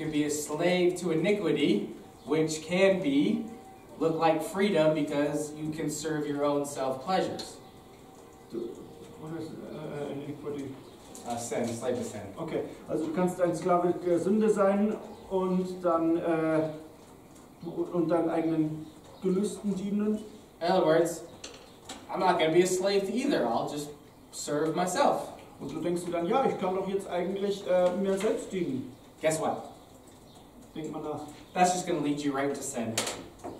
can be a slave to iniquity, which can look like freedom because you can serve your own self-pleasures. What is iniquity? Sin, slave to sin. Okay, also du kannst ein Sklave der Sünde sein und dann deinen eigenen Gelüsten dienen. In other words, I'm not going to be a slave to either. I'll just serve myself. Und du denkst dir dann, ja, ich kann doch jetzt eigentlich mir selbst dienen. Guess what? Denk mal nach. That's just going to lead you right into sin.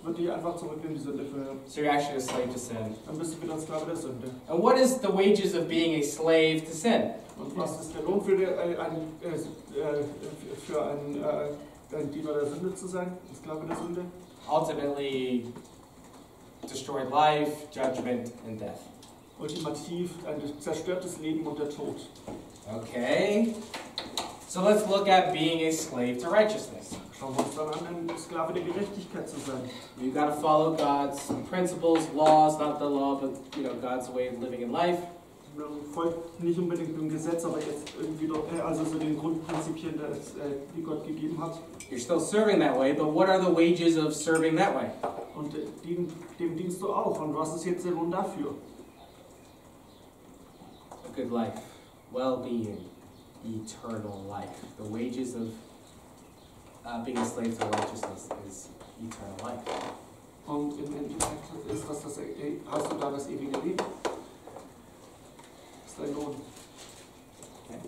Wird dich einfach zurück in die Sünde führen. So you're actually a slave to sin. Dann bist du wieder ein Sklave der Sünde. And what is the wages of being a slave to sin? Und was ist der Lohn für einen Diener der Sünde zu sein? Ein Sklave der Sünde? Ultimately, destroyed life, judgment, and death. Ultimativ ein zerstörtes Leben und der Tod. Okay. So let's look at being a slave to righteousness. Schauen wir uns dann an, ein Sklave der Gerechtigkeit zu sein. You've got to follow God's principles, laws, not the law, but God's way of living in life. Man folgt nicht unbedingt dem Gesetz, aber jetzt irgendwie doch, also so den Grundprinzipien, die Gott gegeben hat. You're still serving that way, but what are the wages of serving that way? Und dem dienst du auch. Und was ist jetzt der Lohn dafür? A good life, well-being, eternal life. The wages of being a slave to righteousness is eternal life. Und im Endeffekt ist hast du da das ewige Leben. Das ist dein Lohn. Okay.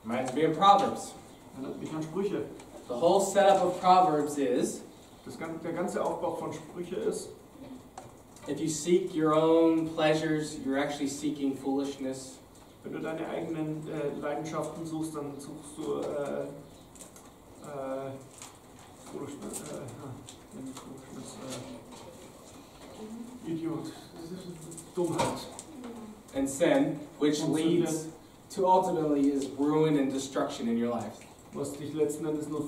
Reminds me of Proverbs. Erinnert mich an Sprüche. The whole setup of Proverbs is, Der ganze Aufbau von Sprüche ist, if you seek your own pleasures, you're actually seeking foolishness. wenn du deine eigenen Leidenschaften suchst, dann suchst du Idiot, Dummheit. And sin, which leads to ultimately is ruin and destruction in your life. Was dich letzten Endes nur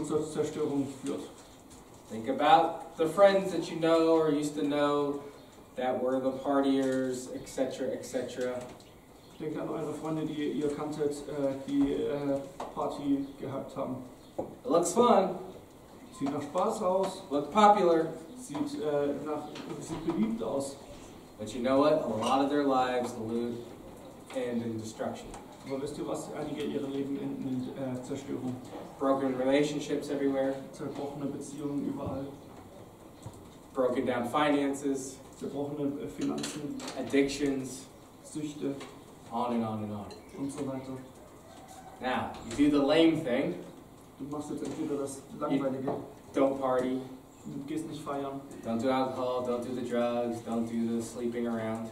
zur Zerstörung führt. Think about the friends that you know or used to know that were the partiers, etc., etc. Denkt an eure Freunde, die ihr kanntet, die Party gehabt haben. It looks fun. Sieht nach Spaß aus. Look popular. Sieht beliebt aus. But you know what? A lot of their lives end in destruction. Aber wisst ihr was? Einige ihre Leben enden in Zerstörung. Broken relationships everywhere. Zerbrochene Beziehungen überall. Broken down finances. Zerbrochene Finanzen. Addictions. Süchte. On and on and on. Und so weiter. Now, you do the lame thing. Du machst jetzt entweder das Langweilige. Don't party. Du gehst nicht feiern. Don't do alcohol, don't do the drugs, don't do the sleeping around.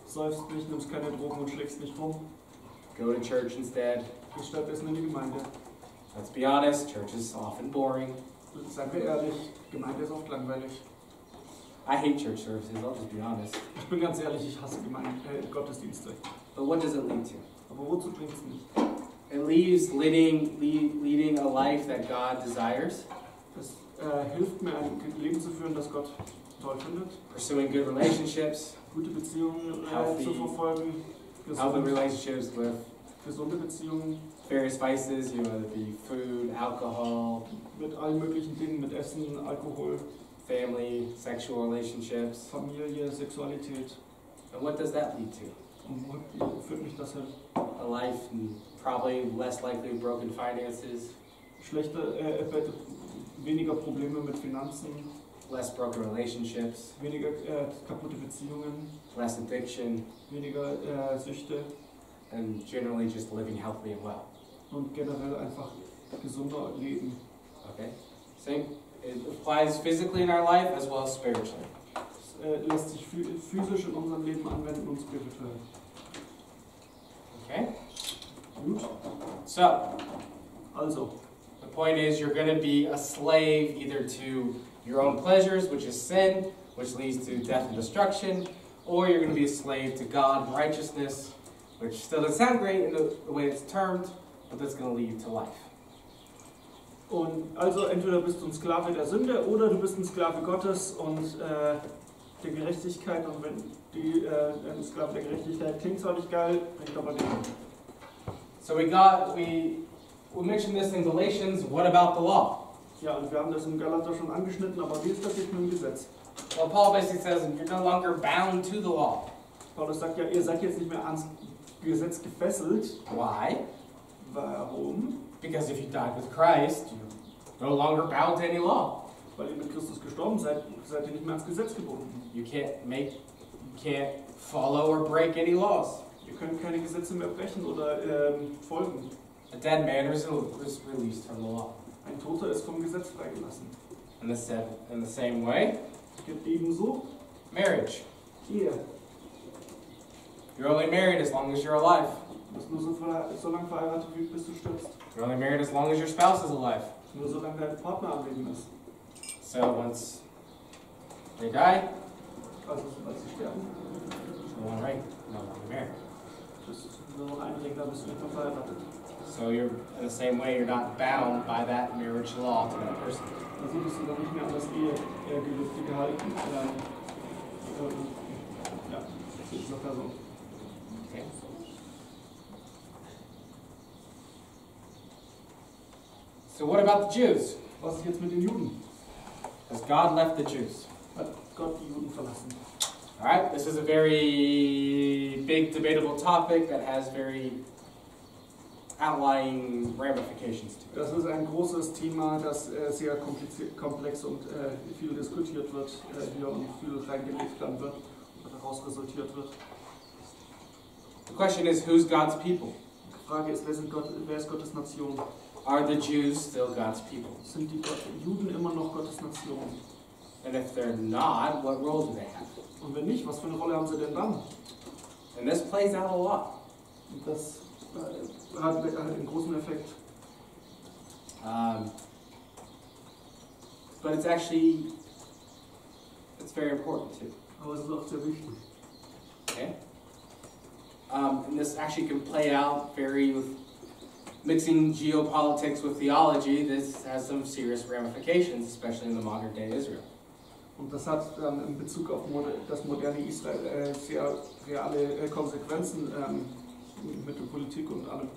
Säufst nicht, nimmst keine Drogen und schlägst nicht rum. Go to church instead. Geh stattdessen in die Gemeinde. Let's be honest, church is often boring. Seien wir ehrlich, Gemeinde ist oft langweilig. I hate church services, I'll just be honest. Ich bin ganz ehrlich, ich hasse Gottesdienste. But what does it lead to? Aber wozu bringt es nicht? It leaves leading a life that God desires. Es hilft mir, ein Leben zu führen, das Gott toll findet. Pursuing good relationships. Gute Beziehungen zu verfolgen. Healthy relationships with gesunde Beziehungen. Various vices, whether it be food, alcohol. Mit allen möglichen Dingen, mit Essen, Alkohol. Family, sexual relationships. Familie, Sexualität. And what does that lead to? Und wo führt mich das hin? A life probably less likely broken finances. Weniger Probleme mit Finanzen. Less broken relationships. Weniger kaputte Beziehungen. Less addiction. Weniger Süchte. And generally just living healthy and well. Und generell einfach gesunder leben. Okay? Same. It applies physically in our life as well as spiritually. Es lässt sich physisch in unserem Leben anwenden und spirituell. Okay? Gut. So, also, the point is you're going to be a slave either to your own pleasures, which is sin, which leads to death and destruction, or you're going to be a slave to God and righteousness, which still doesn't sound great in the way it's termed, but that's going to lead to life. Und also entweder bist du ein Sklave der Sünde oder du bist ein Sklave Gottes und der Gerechtigkeit. Und wenn ein Sklave der Gerechtigkeit klingt zwar nicht geil, bringt aber nicht. So we we mentioned this in Galatians. What about the law? Ja, und wir haben das im Galater schon angeschnitten, aber wie ist das jetzt mit dem Gesetz? Well, Paul basically says you're no longer bound to the law. Paulus sagt ja, ihr seid jetzt nicht mehr ans Gesetz gefesselt. Why? Warum? Because if you died with Christ, you're no longer bound to any law. Weil ihr mit Christus gestorben seid, seid ihr nicht mehr ans Gesetz gebunden. You can't follow or break any laws. Ihr könnt keine Gesetze mehr brechen oder folgen. A dead man is released from the law. Ein Toter ist vom Gesetz freigelassen. In the same way, Es gibt ebenso marriage. Ehe. You're only married as long as you're alive. Du bist nur so lange verheiratet, wie bis du stirbst. You're only married as long as your spouse is alive. Nur solange dein Partner am Leben ist. So once they die, Also, als sie sterben, no one ring, no longer married. das ist nur noch ein Ring, da bist du nicht mehr verheiratet. So you're in the same way, you're not bound by that marriage law to that person. Also bist du dann nicht mehr an das Ehegelübde gehalten. Ja, zu dieser Person. Okay. So what about the Jews? Was ist jetzt mit den Juden? Has God left the Jews? Hat Gott die Juden verlassen? Alright, this is a very big debatable topic that has very outlying ramifications to it. Das ist ein großes Thema, das sehr komplex und viel diskutiert wird hier und viel reingelegt dann wird und daraus resultiert wird. The question is, who's God's people? Die Frage ist, wer ist Gottes Nation? Are the Jews still God's people? Sind die Juden immer noch Gottes Nation? And if they're not, what role do they have? Und wenn nicht, was für eine Rolle haben sie denn dann? And this plays out a lot. Und das hat einen großen Effekt. But it's very important too. Aber es ist auch sehr wichtig. Okay? And this actually can play out with mixing geopolitics with theology. This has some serious ramifications, especially in the modern day Israel. Und das hat dann in Bezug auf das moderne Israel sehr reale Konsequenzen mit der Politik und allem.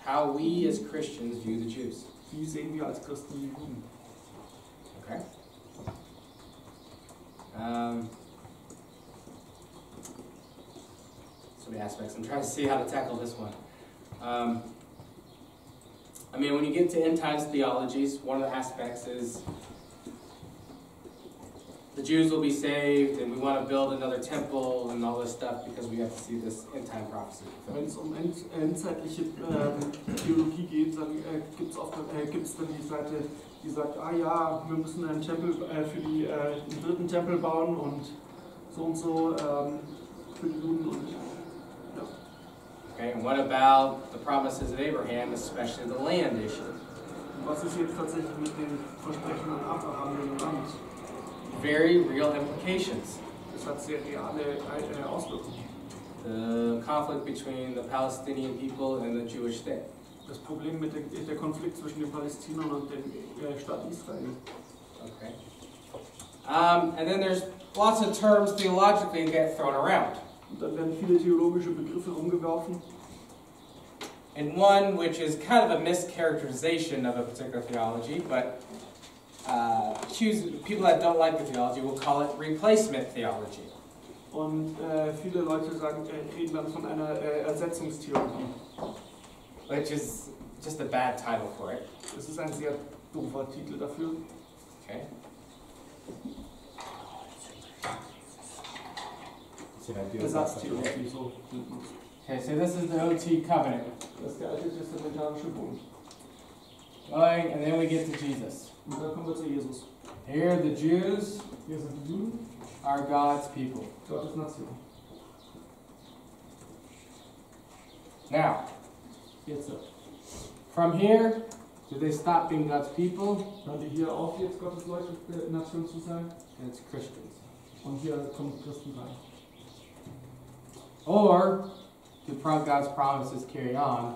How we as Christians view the Jews. Wie sehen wir als Christen die Juden? Okay? So many aspects. I'm trying to see how to tackle this one. I mean, when you get to end times theologies, one of the aspects is the Jews will be saved, and we want to build another temple and all this stuff because we have to see this end time prophecy. Wenn es um endzeitliche Theologie geht, dann gibt es dann die Seite, die sagt, ah ja, wir müssen einen Tempel einen dritten Tempel bauen und so für die Juden und ja. Okay, and what about the promises of Abraham, especially the land issue? Was ist jetzt tatsächlich mit den Versprechen an Abraham im Land? Very real implications. Das hat sehr reale Auswirkungen. The conflict between the Palestinian people and the Jewish state. Das Problem mit der Konflikt zwischen den Palästinensern und dem Staat Israel. Okay. And then there's lots of terms theologically get thrown around. Und dann werden viele theologische Begriffe rumgeworfen. And one which is kind of a mischaracterization of a particular theology, but people that don't like the theology will call it replacement theology. Und viele Leute reden dann von einer Ersetzungstheologie. Which is just a bad title for it. Das ist ein sehr doofer Titel dafür. Okay. Ersatztheologie, so nennt man es. Okay, so this is the OT covenant. Das ist der alte testamentarische Bund. Going, and then we get to Jesus. Und dann kommen wir zu Jesus. Here the Jews Hier sind die Juden, are God's people. Gottes Nation. Now, Jetzt, from here, do they stop being God's people? hören die hier auf, jetzt Gottes Leute, Nation zu sein? And it's Christians. Und hier kommen Christen rein. Or do God's promises carry on?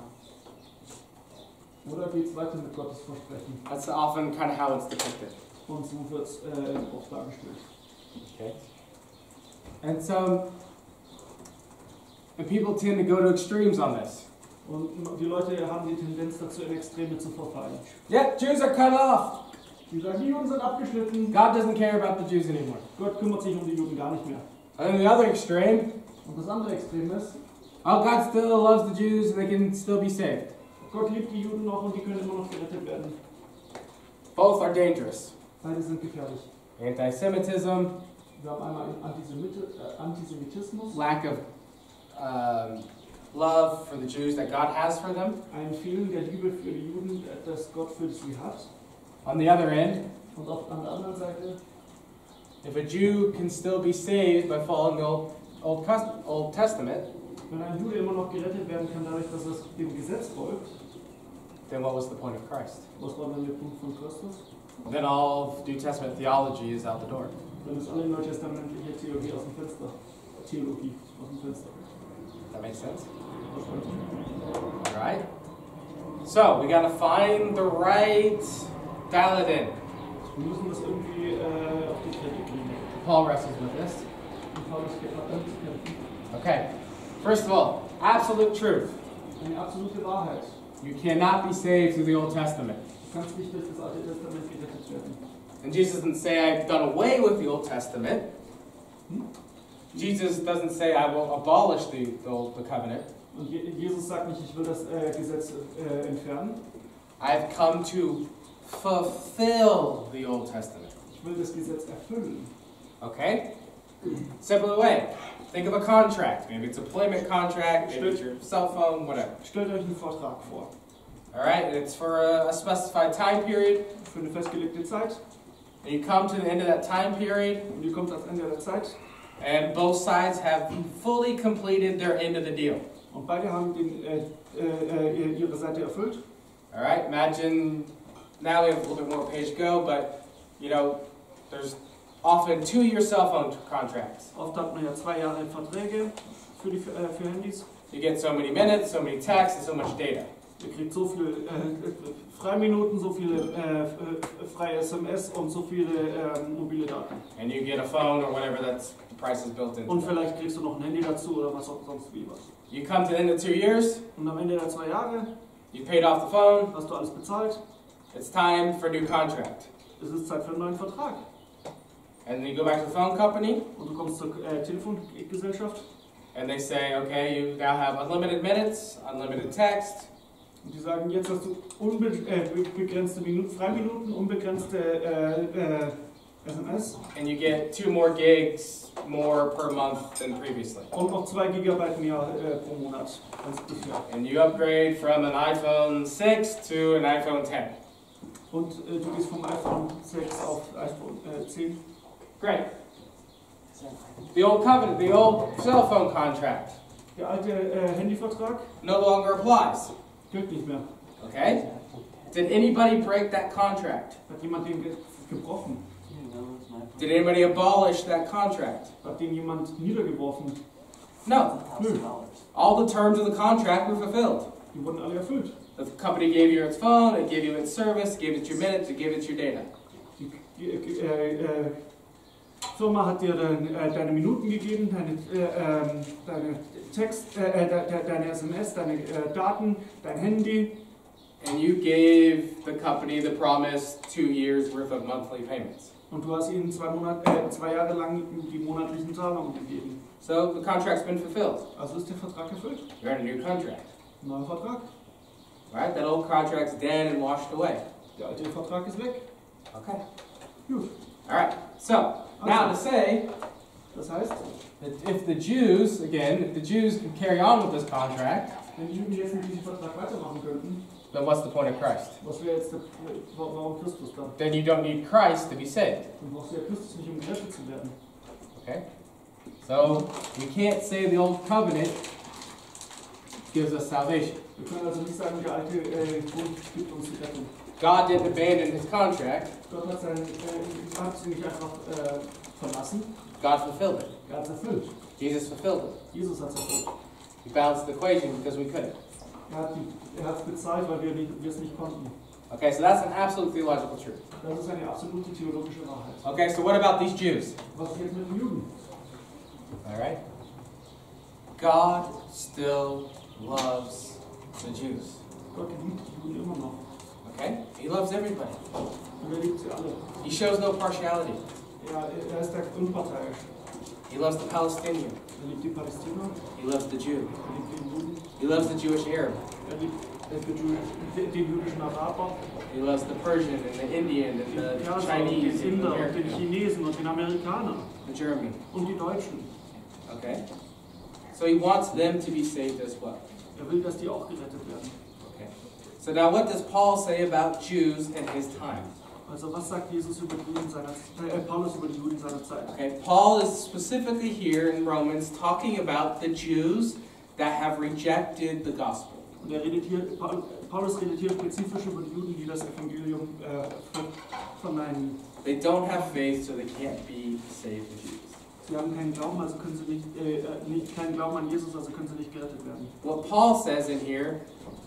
Oder geht es weiter mit Gottes Versprechen? That's often kind of how it's depicted. Und so wird es oft dargestellt. Okay. And so, and people tend to go to extremes on this. Und die Leute haben die Tendenz dazu, in Extreme zu verfallen. Yep, Jews are cut off. Die sagen, die Juden sind abgeschnitten. God doesn't care about the Jews anymore. Gott kümmert sich um die Juden gar nicht mehr. And then the other extreme, Und das andere Extrem ist, oh, God still loves the Jews and they can still be saved. Gott liebt die Juden noch und die können immer noch gerettet werden. Both are dangerous. Beide sind gefährlich. Anti-Semitism, Wir haben einmal Antisemitismus, lack of love for the Jews that God has for them. ein Fehlen der Liebe für die Juden, das Gott für sie hat. On the other end, Und an der anderen Seite, if a Jew can still be saved by following the Old Testament, wenn ein Jude immer noch gerettet werden kann, dadurch, dass es dem Gesetz folgt, then what was the point of Christ? was war dann der Punkt von Christus? Then all of New Testament theology is out the door. Dann ist alle neutestamentliche Theologie aus dem Fenster. That makes sense? All right. So we got to find the right paladin. Wir müssen das irgendwie auf die Kette kriegen. Paul wrestles with this. Und Paulus kämpfen. Okay. First of all, absolute truth. Eine absolute Wahrheit. You cannot be saved through the Old Testament. Du kannst nicht durch das Alte Testament gerettet werden. And Jesus doesn't say I've done away with the Old Testament. Jesus doesn't say I will abolish the covenant. Und Jesus sagt nicht, ich will das Gesetz entfernen. I've come to fulfill the Old Testament. Ich will das Gesetz erfüllen. Okay? Simple way. Think of a contract. Maybe it's an employment contract, maybe it's your cell phone, whatever. Stellt euch einen Vertrag vor. Alright? And it's for a specified time period. Für eine festgelegte Zeit. And you come to the end of that time period. Und ihr kommt ans Ende der Zeit. And both sides have fully completed their end of the deal. Und beide haben ihre Seite erfüllt. Alright? Imagine, now we have a little bit more page to go, but, you know, there's often 2-year cell phone contracts. Oft hat man ja 2 Jahre Verträge für Handys. You get so many minutes, so many texts, and so much data. Ihr kriegt so viele Freiminuten, so viele freie SMS und so viele mobile Daten. And you get a phone or whatever that's the price is built into. Und vielleicht kriegst du noch ein Handy dazu oder was auch sonst wie was. You come to the end of 2 years, Und am Ende der 2 Jahre you paid off the phone, hast du alles bezahlt. it's time for a new contract. Es ist Zeit für einen neuen Vertrag. And then you go back to the phone company, Und du kommst zur Telefongesellschaft. and they say, okay, you now have unlimited minutes, unlimited text, Und die sagen, jetzt hast du begrenzte Freiminuten, unbegrenzte SMS and you get 2 more gigs more per month than previously. und noch 2 Gigabyte mehr pro Monat als bisher. And you upgrade from an iPhone 6 to an iPhone 10. Und du gehst vom iPhone 6 auf iPhone 10. Great. The old covenant, the old cell phone contract, Der alte Handyvertrag no longer applies. gilt nicht mehr. Okay? Did anybody break that contract? Hat jemand den gebrochen? Did anybody abolish that contract? Hat den jemand niedergeworfen? No. Nö. All the terms of the contract were fulfilled. Die wurden alle erfüllt. The company gave you its phone, it gave you its service, it gave it your minutes, it gave it your data. Die Firma hat dir deine Minuten gegeben, deine deine SMS, deine Daten, dein Handy. And you gave the company the promise 2 years worth of monthly payments. Und du hast ihnen 2 Jahre lang die monatlichen Zahlungen gegeben. So the contract's been fulfilled. Also ist der Vertrag erfüllt. You're in a new contract. Neuer Vertrag. Right? That old contract's dead and washed away. Der alte Vertrag ist weg. Okay. Gut. Alright. So, now to say Das heißt, that if the Jews, again, if the Jews can carry on with this contract, wenn die Juden jetzt mit diesem Vertrag weitermachen könnten, then what's the point of Christ? was wäre jetzt warum Christus dann? Then you don't need Christ to be saved. Dann brauchst du ja Christus nicht, um gerettet zu werden. Okay? So, we can't say the old covenant gives us salvation. Wir können also nicht sagen, der alte Bund gibt uns die Rettung. God didn't abandon his contract. Gott hat sie nicht einfach verlassen. God fulfilled it. Er hat es erfüllt. Jesus fulfilled it. Jesus hat es erfüllt. He balanced the equation because we couldn't. Er hat es bezahlt, weil wir es nicht konnten. Okay, so that's an absolute theological truth. Das ist eine absolute theologische Wahrheit. Okay, so what about these Jews? Was ist jetzt mit den Juden? Alright? God still loves the Jews. Gott liebt die Juden immer noch. Okay? He loves everybody. Und liebt sie alle. He shows no partiality. Er ist da unparteiisch. He loves the Palestinian. Liebt die Palästina. He loves the Jew. Liebt den Juden. He loves the Jewish Arab. Liebt den jüdischen Araber. He loves the Persian and the Indian and the Perser, Chinese den and the Inder, den American, Chinesen und den Amerikaner. the German. Und die Deutschen. Okay? So he wants them to be saved as well. Will, dass die auch gerettet werden. Okay. So now what does Paul say about Jews in his time? Also was sagt Jesus über die Juden Paulus über die Juden seiner Zeit? Okay, Paul is specifically here in Romans talking about the Jews that have rejected the gospel. Und Paulus redet hier spezifisch über die Juden, die das Evangelium verneinen. They don't have faith, so they can't be saved as Jews. Sie haben keinen Glauben, also können sie nicht keinen Glauben an Jesus, also können sie nicht gerettet werden. What Paul says in here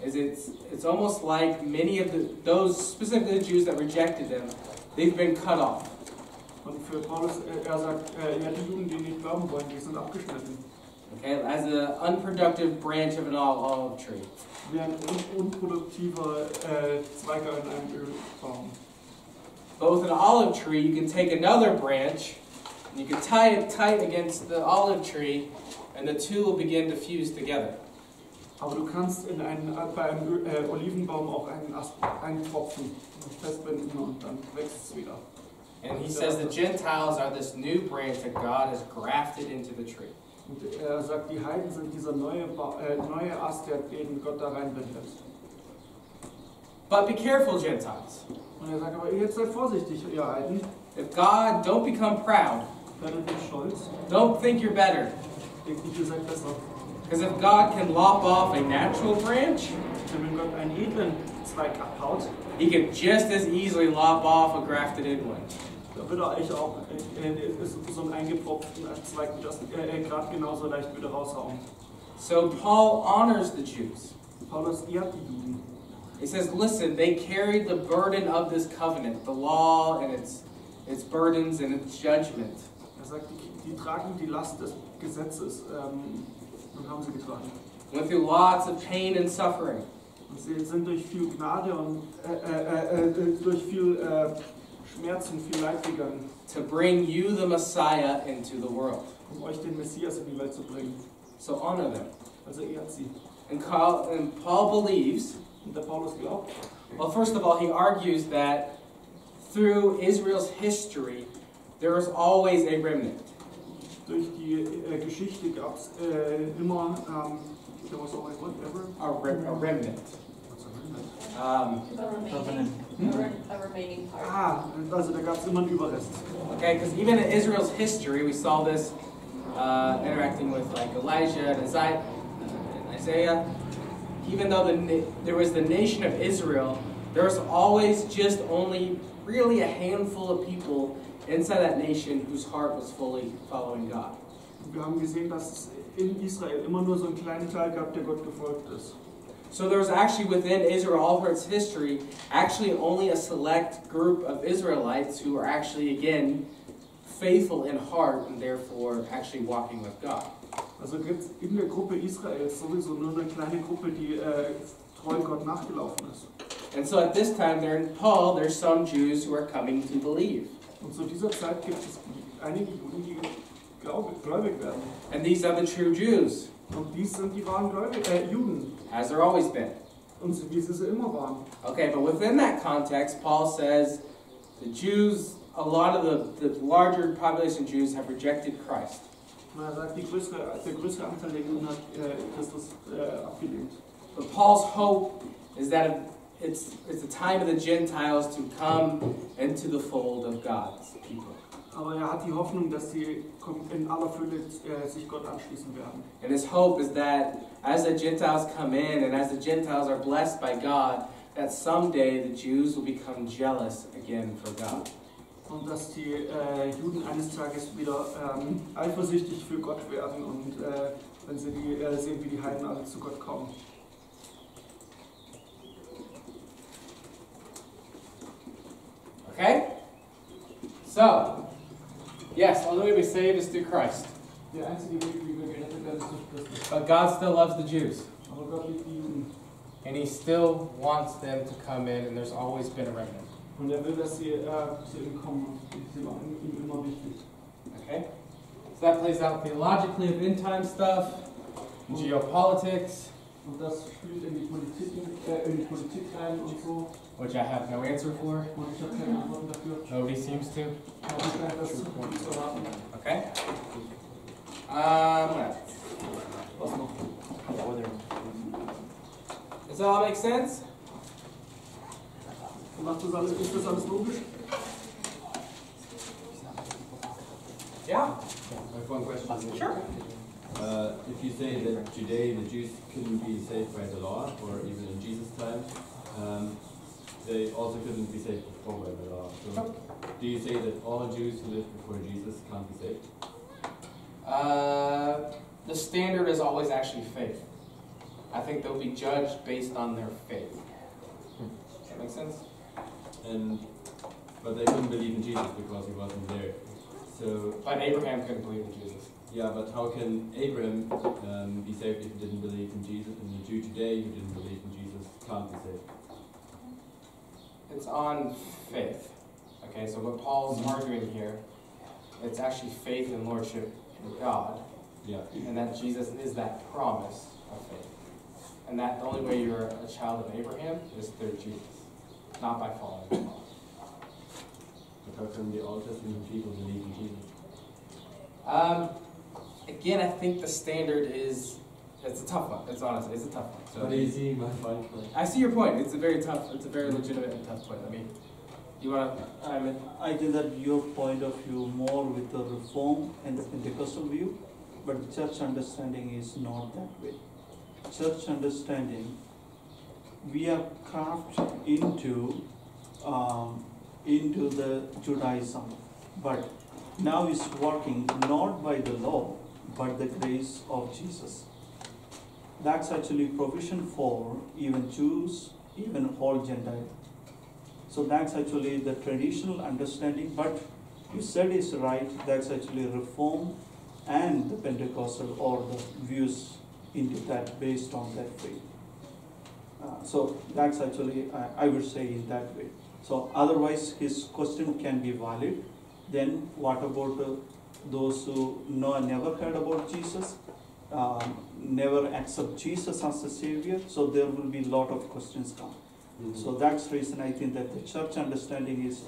is it's almost like many of those specifically the Jews that rejected them, they've been cut off. Und für Paulus, sagt, die Juden, die nicht glauben wollen, die sind abgeschnitten. Okay, as an unproductive branch of an olive tree. Wie ein unproduktiver Zweig an einem Ölbaum. But with an olive tree, you can take another branch and you can tie it tight against the olive tree, and the two will begin to fuse together. Aber du kannst bei einem Olivenbaum auch einen Ast eintropfen, festbinden und dann wächst es wieder. And he says the Gentiles are this new branch that God has grafted into the tree. Und sagt, die Heiden sind dieser neue Ast, den Gott da reinbindet. But be careful, Gentiles. Und sagt, aber jetzt seid vorsichtig, ihr Heiden. If God, don't become proud. Werdet nicht stolz. Don't think you're better. Denkt nicht, ihr seid besser. Because if God can lop off a natural branch, Denn wenn Gott einen edlen Zweig abhaut, he can just as easily lop off a grafted in one. da würde euch auch so einen eingepropften Zweig gerade genauso leicht wieder raushauen. So Paul honors the Jews. Paulus ehrt die Juden. He says, listen, they carried the burden of this covenant, the law and its burdens and its judgment. Sagt, die tragen die Last des Gesetzes und haben sie getragen. Went through lots of pain and suffering. Und sie sind durch viel Gnade und durch viel Schmerz und viel Leid gegangen. To bring you, the Messiah, into the world. Euch den Messias in die Welt zu bringen. So honor them. Also ehrt sie. And Paul believes, und der Paulus glaubt, well, first of all, he argues that through Israel's history, there was always a remnant. Durch die Geschichte gab es immer, there was always whatever? A remnant. A remaining part. Also da gab es immer einen Überrest. Okay, because even in Israel's history, we saw this interacting with like Elijah and Isaiah. Even though there was the nation of Israel, there was always just only really a handful of people inside that nation whose heart was fully following God. Wir haben gesehen, dass es in Israel immer nur so einen kleinen Teil gab, der Gott gefolgt ist. So there was actually within Israel, all of its history, actually only a select group of Israelites who are actually, again, faithful in heart and therefore actually walking with God. Also gibt es in der Gruppe Israels sowieso nur eine kleine Gruppe, die treu Gott nachgelaufen ist. And so at this time, there in Paul, there's some Jews who are coming to believe. Und zu dieser Zeit gibt es einige Juden, die gläubig werden. And these are the true Jews. Und dies sind die wahren Juden. As there always been. Und wie sie immer waren. Okay, but within that context, Paul says the Jews, a lot of the larger population of Jews have rejected Christ. Er sagt, der größere Anteil der Juden hat Christus abgelehnt. But Paul's hope is that it's the time of the Gentiles to come into the fold of God's people. Aber hat die Hoffnung, dass sie in aller Fülle sich Gott anschließen werden. And his hope is that as the Gentiles come in and as the Gentiles are blessed by God, that someday the Jews will become jealous again for God. Und dass die Juden eines Tages wieder eifersüchtig für Gott werden und wenn sie sehen, wie die Heiden alle zu Gott kommen. Okay? So, yes, the only way we be saved is through Christ. Der einzige Weg, wie wir gerettet werden, ist durch Christus. But God still loves the Jews. Aber Gott liebt die Juden. And he still wants them to come in, and there's always been a remnant. Und will, dass sie zu ihm kommen. Sie waren ihm immer wichtig. Okay? So that plays out theologically of end-time stuff, geopolitics. Und das spielt in die Politik rein und so. Which I have no answer for. Und ich habe keine Antworten dafür. Nobody seems to. Das Okay. was noch? Does that all make sense? Ist das alles logisch? Yeah. I have one question. Sure. If you say that today the Jews couldn't be saved by the law, or even in Jesus' time, they also couldn't be saved before by the law. So, do you say that all Jews who lived before Jesus can't be saved? The standard is always actually faith. I think they'll be judged based on their faith. Does that make sense? But they couldn't believe in Jesus because he wasn't there. So. But Abraham couldn't believe in Jesus. Yeah, but how can Abraham be saved if he didn't believe in Jesus, and the Jew today who didn't believe in Jesus can't be saved? It's on faith. Okay, so what Paul's arguing here, it's actually faith and lordship in God. Yeah. And that Jesus is that promise of faith. And that the only way you're a child of Abraham is through Jesus, not by following the law. But how can the Old Testament people believe in Jesus? Again, I think the standard is, it's a tough one. It's honestly, it's a tough one. So, what do you see my point? I see your point. It's a very legitimate and tough point. I mean, you want to, I think that your point of view more with the Reform and the Pentecostal view, but the church understanding is not that way. Church understanding, we are crafted into the Judaism, but now is working not by the law, but the grace of Jesus. That's actually provision for even Jews, even whole Gentile. So that's actually the traditional understanding, but you said is right, that's actually Reform and the Pentecostal or the views into that based on that faith. So that's actually, I would say in that way. So otherwise his question can be valid. Then what about those who never heard about Jesus, never accept Jesus as a savior? So there will be a lot of questions come. So that's the reason I think that the church understanding is,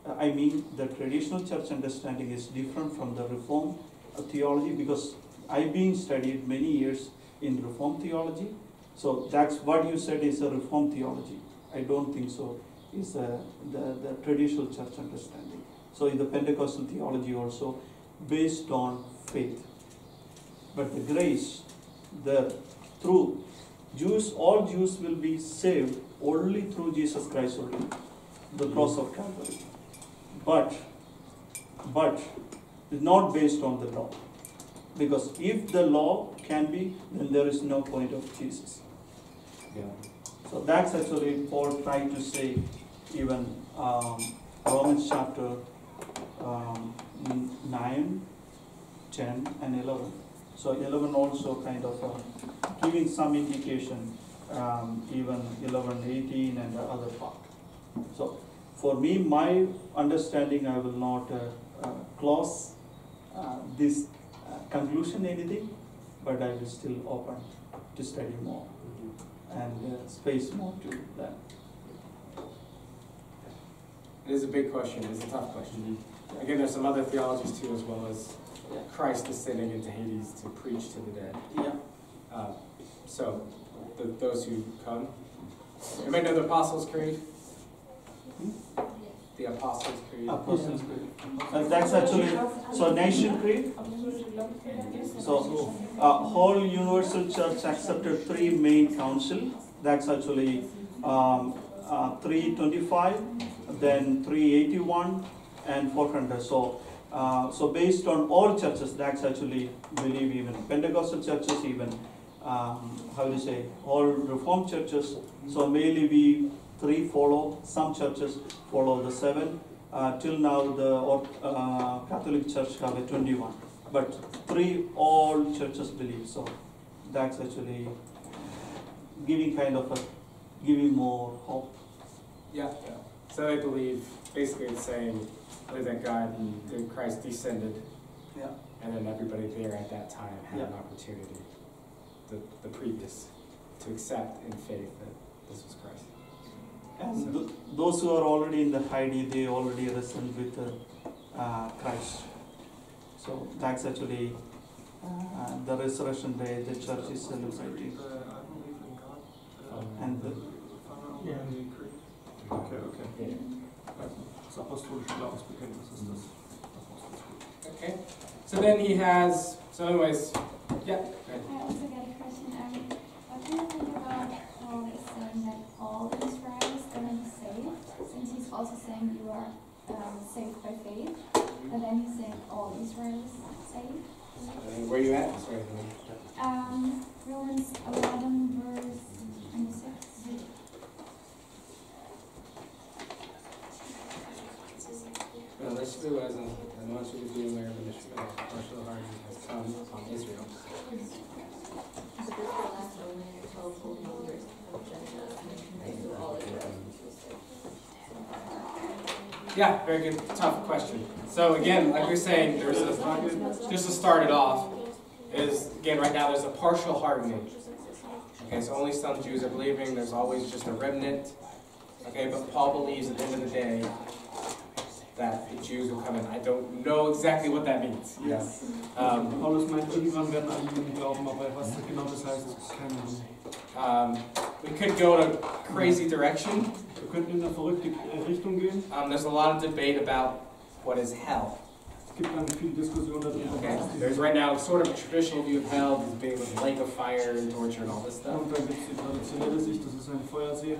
the traditional church understanding is different from the Reformed theology, because I've been studied many years in Reformed theology. So that's what you said is a Reformed theology. I don't think so. It's the traditional church understanding. So in the Pentecostal theology also based on faith. But the grace, through Jews, all Jews will be saved only through Jesus Christ only, the cross of Calvary. But it's not based on the law. Because if the law can be, then there is no point of Jesus. Yeah. So that's actually Paul trying to say, even Romans chapter 9, 10 and 11. So 11 also kind of giving some indication, even 11, 18 and the other part. So for me, my understanding, I will not close this conclusion anything, but I will still open to study more and space more to that. it is a big question. It's a tough question. Again, there's some other theologies too, as well as Christ descending into Hades to preach to the dead. Yeah. So, those who come. Anybody know the Apostles' Creed? The Apostles' Creed. Apostles' Creed. That's actually, so Nation Creed. So, whole universal church accepted 3 main council. That's actually 325, then 381, and 400. So, so based on all churches, that's actually believe even Pentecostal churches, even all Reformed churches. So mainly we 3 follow. Some churches follow the 7. Till now, the Catholic Church have a 21, but 3 all churches believe. So that's actually giving kind of a give you more hope. Yeah. So they believe, basically it's saying, that God, that Christ descended, and then everybody there at that time had an opportunity, the previous, to accept in faith that this was Christ. And those who are already in the Heidi, they already wrestled with Christ. So that's actually the resurrection day the church is celebrating. And Okay. Das apostolische Glaubensbekenntnis ist das. Okay. So then he has, so anyways, yeah. I also got a question. What do you think about Paul is saying that all Israel is going to be saved, since he's also saying you are saved by faith, and then he's saying all Israel is saved? Where are you at? Sorry. Romans 11 verse 26. Unless there wasn't, and once you be aware of the partial hardening has come on Israel. Yeah, very good, tough question. So again, like we're saying, there's just to start it off, is again right now there's a partial hardening. Okay, so only some Jews are believing. There's always just a remnant. Okay, but Paul believes at the end of the day that the Jews will come in. I don't know exactly what that means. Yes. Paulus meint, irgendwann werden alle Juden glauben, aber was genau das heißt, keine Ahnung. We could go in a crazy direction. Wir könnten in eine verrückte Richtung gehen. There's a lot of debate about what is hell. Es gibt dann viel Diskussion darüber. Okay, there's right now sort of a traditional view of hell as being with a lake of fire and torture and all this stuff. Und dann gibt es die traditionelle Sicht, das ist ein Feuersee.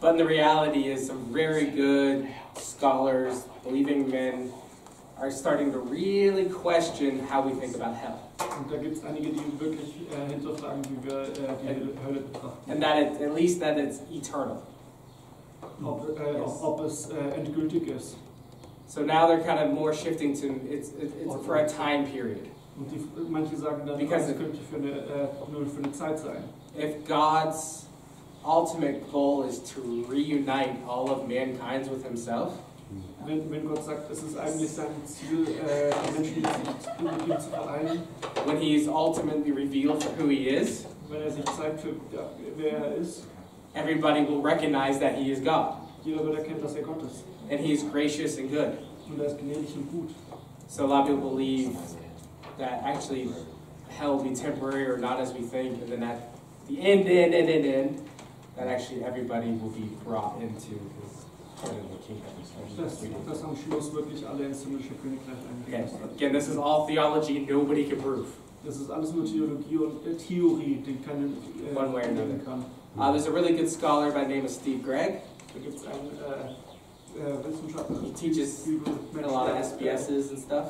But the reality is some very good scholars, believing men, are starting to really question how we think about hell. Und da gibt es einige, die wirklich hinterfragen, wie wir die Hölle betrachten. And that at least that it's eternal. Ob es endgültig ist. So now they're kind of more shifting to it's for a time period. Und manche sagen dann, Because es könnte nur für eine Zeit sein. If God's ultimate goal is to reunite all of mankind with himself, wenn Gott sagt, es ist eigentlich sein Ziel, die Menschen mit ihm zu vereinen, when he's ultimately revealed for who he is, wenn sich zeigt, für wer ist, everybody will recognize that he is God. Jeder wird erkennen, dass Gott ist. And he is gracious and good. Und ist gnädig und gut. So a lot of people believe that actually hell will be temporary or not as we think, and then at the end, that actually everybody will be brought into his heavenly kingdom. Dass am Schluss wirklich alle ins himmlische Königreich eingeschlossen werden. Again, this is all theology nobody can prove. Das ist alles nur Theologie und Theorie, die keiner One way or another. kann. There's a really good scholar by the name of Steve Gregg. Da gibt es einen Wissenschaftler, He teaches in a lot of SBSs and stuff.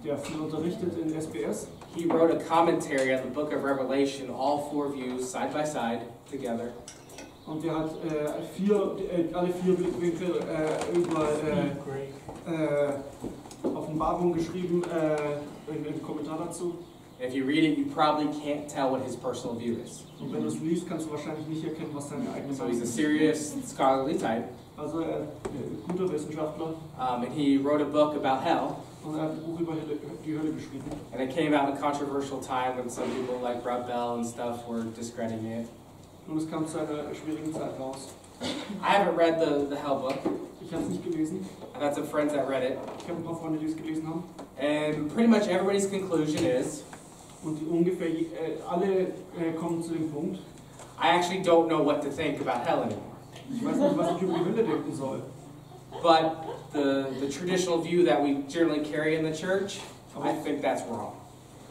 der viel unterrichtet in SBS. He wrote a commentary on the book of Revelation, all four views, side by side, together. Und der hat alle vier Blickwinkel über Offenbarung geschrieben, einen Kommentar dazu. If you read it, you probably can't tell what his personal view is. Und wenn du es liest, kannst du wahrscheinlich nicht erkennen, was seine eigene So Meinung he's a ist. serious, scholarly type. Also guter Wissenschaftler. And he wrote a book about hell. Und hat ein Buch über die Hölle geschrieben. And it came out in a controversial time when some people like Rob Bell and stuff were discrediting it. Und es kam zu einer schwierigen Zeit raus. I haven't read the Hell book. Ich habe es nicht gelesen. I've had some friends that read it. Ich habe ein paar Freunde, die es gelesen haben. And pretty much everybody's conclusion is, Und ungefähr alle kommen zu dem Punkt, I actually don't know what to think about hell anymore. ich weiß nicht, was ich über die Hölle denken soll. But the traditional view that we generally carry in the church, I think that's wrong.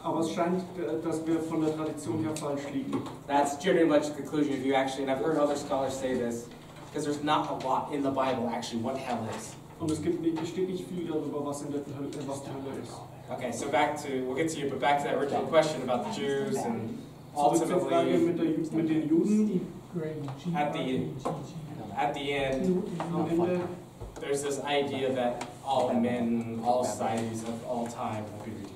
Aber es scheint, dass wir von der Tradition her falsch liegen. That's generally much the conclusion if you actually, and I've heard other scholars say this, because there's not a lot in the Bible actually what hell is. Und es steht nicht viel darüber, was die Hölle ist. Okay, so we'll get to you, but back to that original question about the Jews and Zurück zur Frage ultimately mit den Juden. at the end, Am Ende there's this idea that all men, all societies of all time will be redeemed.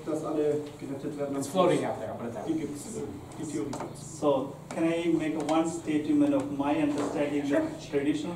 dass alle gerettet werden. It's floating out there, I'll put it that Die way. gibt's, die Theorie gibt's. So, can I make one statement of my understanding Sure. the traditional